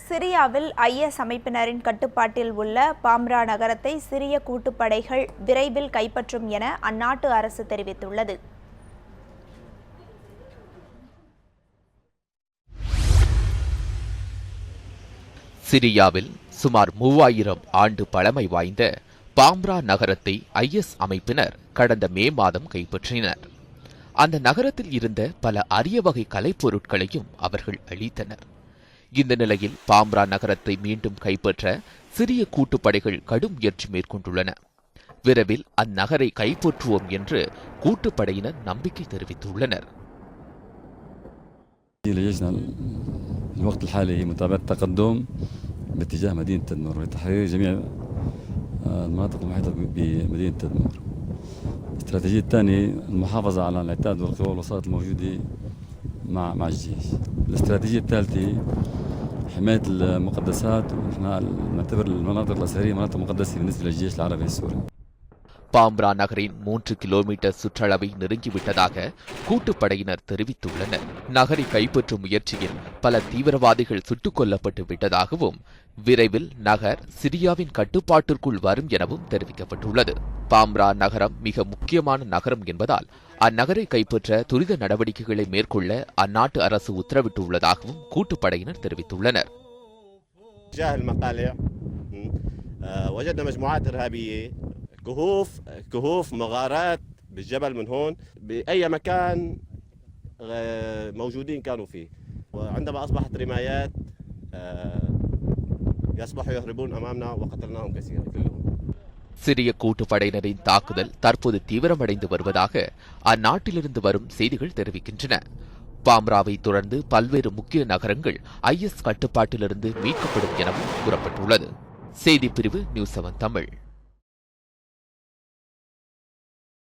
சிரியாவில் IS அமைப்பினரின் கட்டுப்பாட்டில் உள்ள பாம்ரா நகரத்தை சிரிய கூட்டுப்படைகள் விரைவில் கைப்பற்றும் என அந்நாட்டு அரசு தெரிவித்துள்ளது. சிரியாவில் சுமார் 3000 ஆண்டு பழமை வாய்ந்த பாம்ரா நகரத்தை IS அமைப்பினர் கடந்த மே மாதம் கைப்பற்றினர். அந்த நகரத்தில் இருந்த பல அரிய வகை கலைப்பொருட்களையும் அவர்கள் அழித்தனர். இந்த நிலையில் பாம்ரா நகரத்தை மீண்டும் கைப்பற்ற சிரிய கூட்டுப்படைகள் கடும் முயற்சி மேற்கொண்டுள்ளன. விரைவில் அந்நகரை கைப்பற்றுவோம் என்று கூட்டுப்படையினர் நம்பிக்கை தெரிவித்துள்ளனர். الوقت الحالي هي متابعة التقدم باتجاه مدينة تدمر وتحرير جميع المناطق المحيطة بمدينة تدمر. الاستراتيجية الثانية المحافظة على العتاد والقوى والوساطة الموجودة مع الجيش. الاستراتيجية الثالثة حماية المقدسات، ونحن نعتبر المناطق الأثرية مناطق مقدسة بالنسبة للجيش العربي السوري. பாம்ரா நகரின் 3 கிலோமீட்டர் சுற்றளவை நெருங்கிவிட்டதாக கூட்டுப்படையினர் தெரிவித்துள்ளனர். நகரை கைப்பற்றும் முயற்சியில் பல தீவிரவாதிகள் சுட்டுக் கொல்லப்பட்டு விட்டதாகவும் விரைவில் நகர் சிரியாவின் கட்டுப்பாட்டிற்குள் வரும் எனவும் தெரிவிக்கப்பட்டுள்ளது. பாம்ரா நகரம் மிக முக்கியமான நகரம் என்பதால் அந்நகரை கைப்பற்ற துரித நடவடிக்கைகளை மேற்கொள்ள அந்நாட்டு அரசு உத்தரவிட்டுள்ளதாகவும் கூட்டுப்படையினர் தெரிவித்துள்ளனர். كهوف مغارات بالجبل من هون بأي مكان موجودين كانوا فيه، وعندما أصبحت رمايات يصبحوا يهربون أمامنا وقتلناهم كثيرا كلهم. சிரிய கூட்டுப்படையினரின் தாக்குதல் தற்போது தீவிரமடைந்து வருவதாக அந்நாட்டிலிருந்து வரும் செய்திகள் தெரிவிக்கின்றன. பாம்ராவை தொடர்ந்து பல்வேறு முக்கிய நகரங்கள் IS கட்டுப்பாட்டிலிருந்து மீட்கப்படும் எனவும் கூறப்பட்டுள்ளது. செய்திப்பிரிவு நியூஸ் 7 தமிழ்.